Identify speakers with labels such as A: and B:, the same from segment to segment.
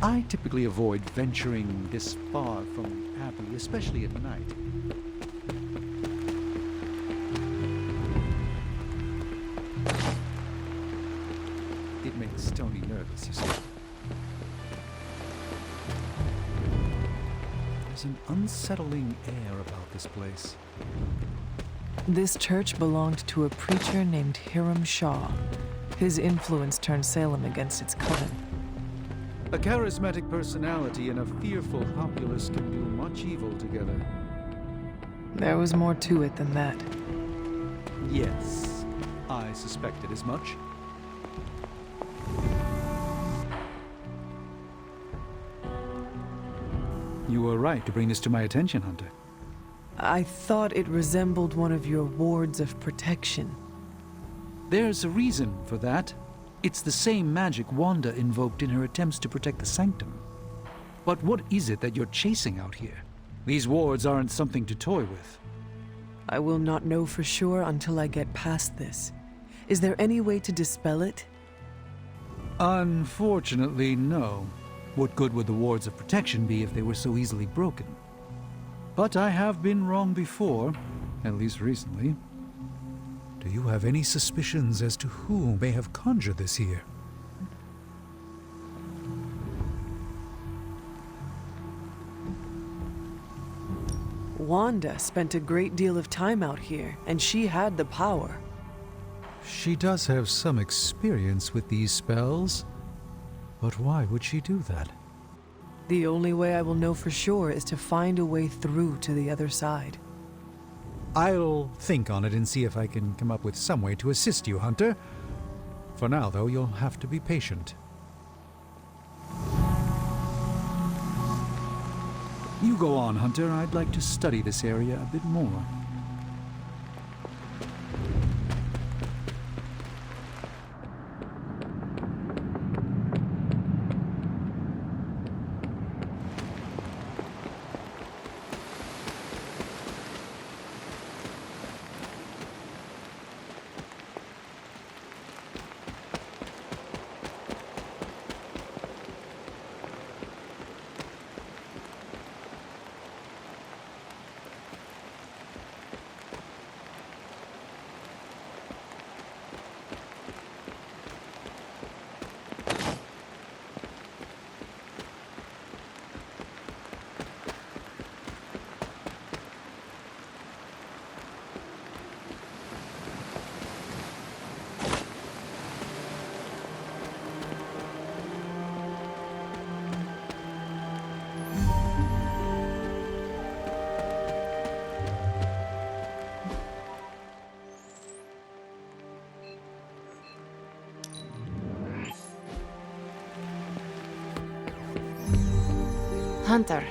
A: I typically avoid venturing this far from Abbey, especially at night. It makes Tony nervous, you see. There's an unsettling air about this place.
B: This church belonged to a preacher named Hiram Shaw. His influence turned Salem against its coven.
A: A charismatic personality and a fearful populace can do much evil together.
B: There was more to it than that.
A: Yes, I suspected as much. You were right to bring this to my attention, Hunter.
B: I thought it resembled one of your wards of protection.
A: There's a reason for that. It's the same magic Wanda invoked in her attempts to protect the sanctum. But what is it that you're chasing out here? These wards aren't something to toy with.
B: I will not know for sure until I get past this. Is there any way to dispel it?
A: Unfortunately, no. What good would the wards of protection be if they were so easily broken? But I have been wrong before, at least recently. Do you have any suspicions as to who may have conjured this here?
B: Wanda spent a great deal of time out here, and she had the power.
A: She does have some experience with these spells, but why would she do that?
B: The only way I will know for sure is to find a way through to the other side.
A: I'll think on it and see if I can come up with some way to assist you, Hunter. For now, though, you'll have to be patient. You go on, Hunter. I'd like to study this area a bit more.
C: Hunter,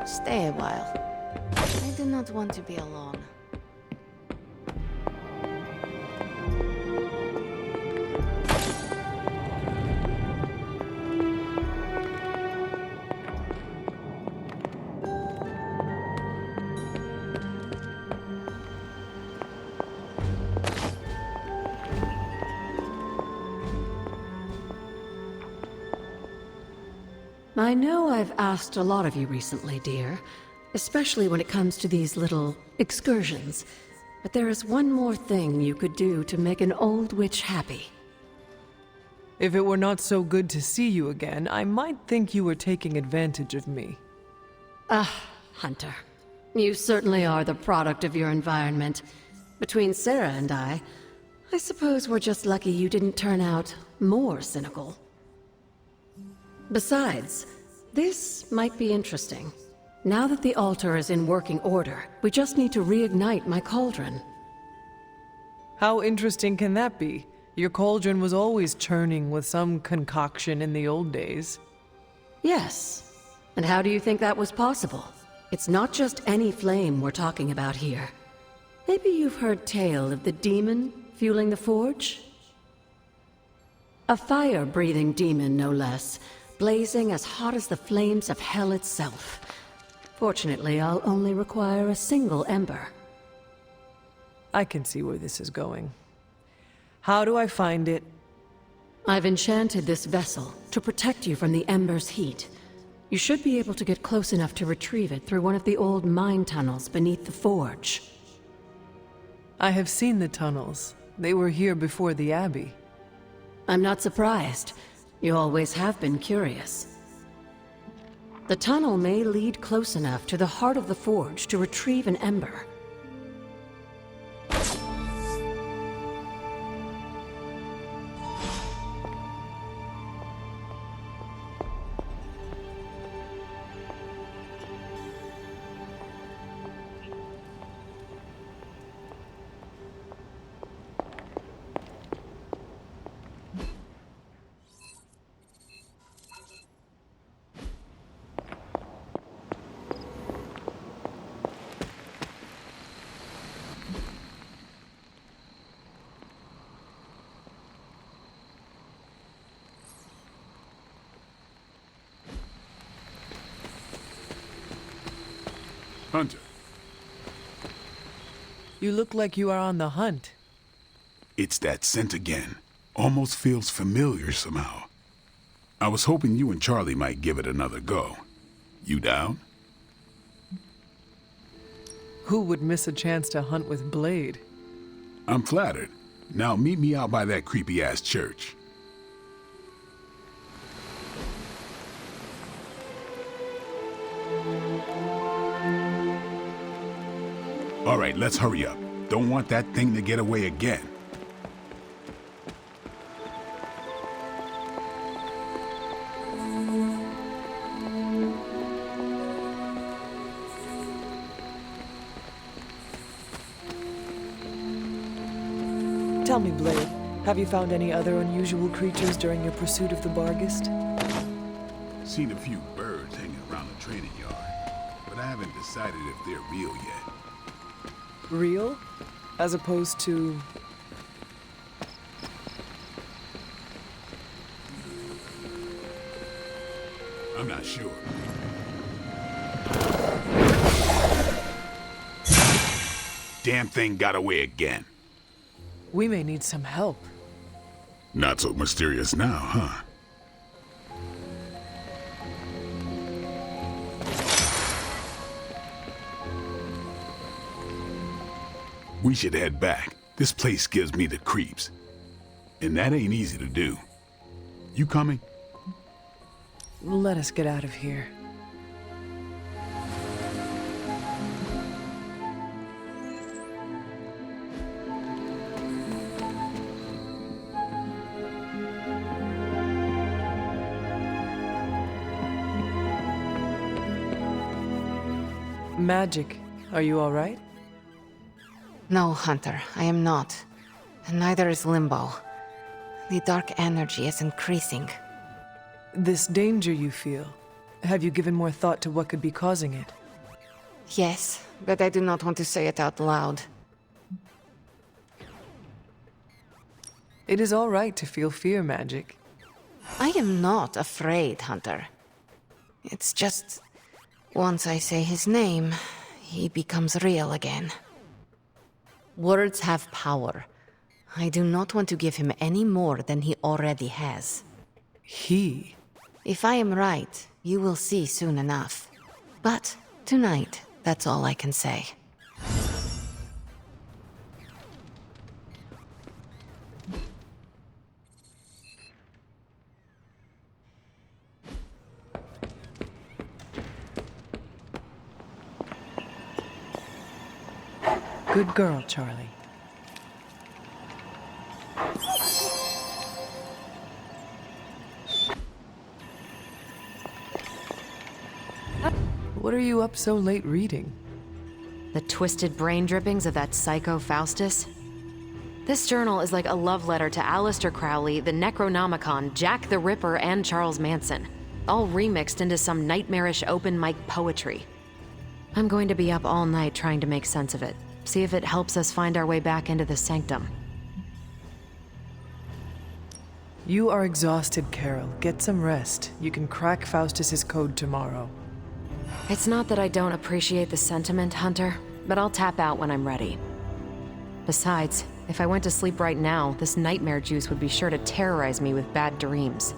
C: stay a while. I do not want to be alone.
D: I know I've asked a lot of you recently, dear, especially when it comes to these little excursions. But there is one more thing you could do to make an old witch happy.
B: If it were not so good to see you again, I might think you were taking advantage of me.
D: Hunter, you certainly are the product of your environment. Between Sarah and I suppose we're just lucky you didn't turn out more cynical. Besides, this might be interesting. Now that the altar is in working order, we just need to reignite my cauldron.
B: How interesting can that be? Your cauldron was always churning with some concoction in the old days.
D: Yes. And how do you think that was possible? It's not just any flame we're talking about here. Maybe you've heard tale of the demon fueling the forge? A fire-breathing demon, no less, blazing as hot as the flames of hell itself. Fortunately, I'll only require a single ember.
B: I can see where this is going. How do I find it?
D: I've enchanted this vessel to protect you from the ember's heat. You should be able to get close enough to retrieve it through one of the old mine tunnels beneath the forge.
B: I have seen the tunnels. They were here before the Abbey.
D: I'm not surprised. You always have been curious. The tunnel may lead close enough to the heart of the forge to retrieve an ember.
E: Hunter,
B: You look like you are on the hunt.
E: it's that scent again. Almost feels familiar somehow. I was hoping you and Charlie might give it another go. You down?
B: Who would miss a chance to hunt with Blade?
E: I'm flattered. Now meet me out by that creepy-ass church. All right, let's hurry up. Don't want that thing to get away again.
B: Tell me, Blade, have you found any other unusual creatures during your pursuit of the Barghest?
E: Seen a few birds hanging around the training yard, but I haven't decided if they're real yet.
B: Real? As opposed to...
E: I'm not sure. Damn thing got away again.
B: We may need some help.
E: Not so mysterious now, huh? We should head back. This place gives me the creeps. And that ain't easy to do. You coming?
B: Let us get out of here. Magic, are you all right?
C: No, Hunter, I am not. And neither is Limbo. The dark energy is increasing.
B: This danger you feel, have you given more thought to what could be causing it?
C: Yes, but I do not want to say it out loud.
B: It is all right to feel fear, Magic.
C: I am not afraid, Hunter. It's just... once I say his name, he becomes real again. Words have power. I do not want to give him any more than he already has.
B: He?
C: If I am right, you will see soon enough. But tonight, that's all I can say.
B: Good girl, Charlie. What are you up so late reading?
F: The twisted brain drippings of that psycho Faustus? This journal is like a love letter to Aleister Crowley, the Necronomicon, Jack the Ripper, and Charles Manson, all remixed into some nightmarish open mic poetry. I'm going to be up all night trying to make sense of it, see if it helps us find our way back into the sanctum.
B: You are exhausted, Carol. Get some rest. You can crack Faustus's code tomorrow.
F: It's not that I don't appreciate the sentiment, Hunter, but I'll tap out when I'm ready. Besides, if I went to sleep right now, this nightmare juice would be sure to terrorize me with bad dreams.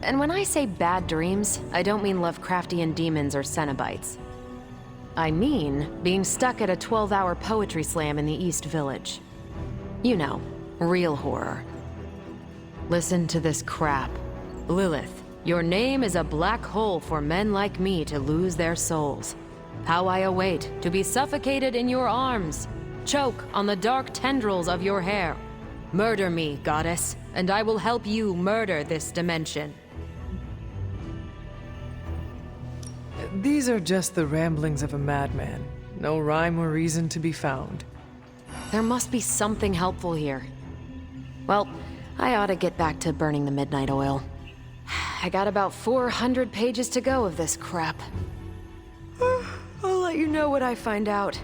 F: And when I say bad dreams, I don't mean Lovecraftian demons or Cenobites. I mean being stuck at a 12-hour poetry slam in the East Village. You know, real horror. Listen to this crap. Lilith, your name is a black hole for men like me to lose their souls. How I await to be suffocated in your arms. Choke on the dark tendrils of your hair. Murder me, goddess, and I will help you murder this dimension.
B: These are just the ramblings of a madman. No rhyme or reason to be found.
F: There must be something helpful here. Well, I ought to get back to burning the midnight oil. I got about 400 pages to go of this crap. I'll let you know what I find out.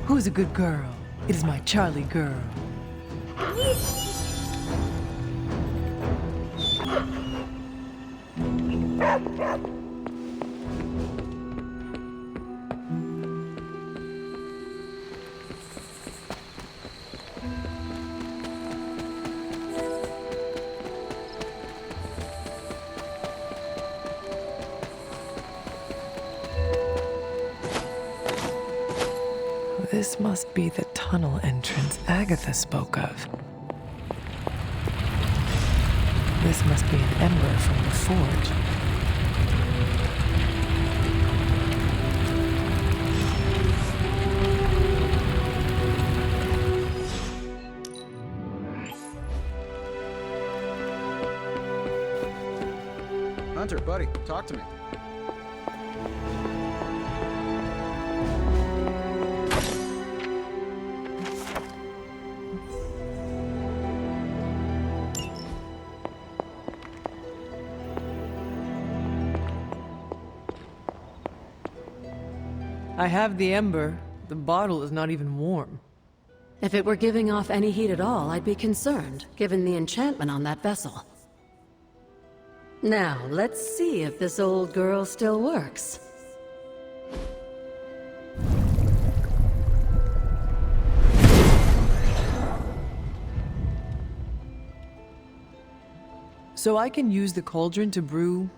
B: Who's a good girl? It is my Charlie girl. This must be the tunnel entrance Agatha spoke of. This must be an ember from the forge.
G: Hunter, buddy, talk to me.
B: I have the ember. The bottle is not even warm.
D: If it were giving off any heat at all, I'd be concerned, given the enchantment on that vessel. Now, let's see if this old girl still works.
B: So I can use the cauldron to brew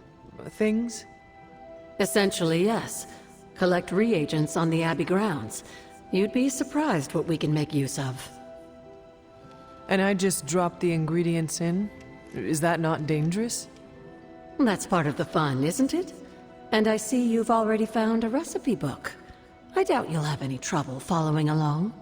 B: things?
D: Essentially, yes. Collect reagents on the Abbey grounds. You'd be surprised what we can make use of.
B: And I just drop the ingredients in? Is that not dangerous?
D: That's part of the fun, isn't it? And I see you've already found a recipe book. I doubt you'll have any trouble following along.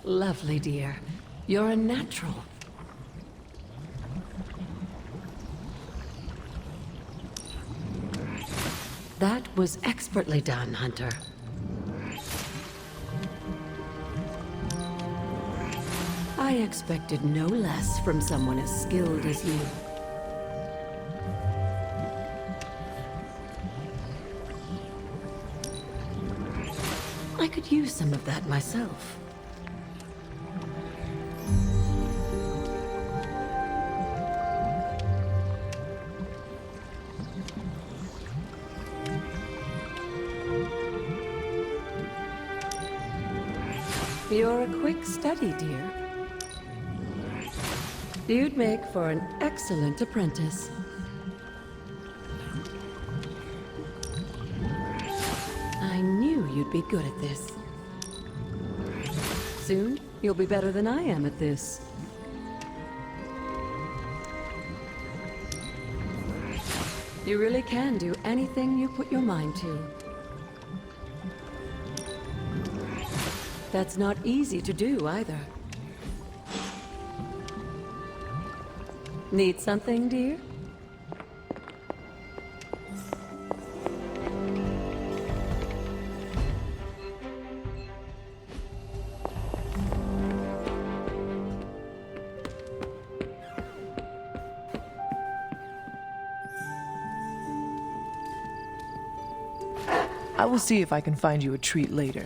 D: Lovely, dear. You're a natural. That was expertly done, Hunter. I expected no less from someone as skilled as you. I could use some of that myself. You're a quick study, dear. You'd make for an excellent apprentice. I knew you'd be good at this. Soon, you'll be better than I am at this. You really can do anything you put your mind to. That's not easy to do, either. Need something, dear?
B: I will see if I can find you a treat later.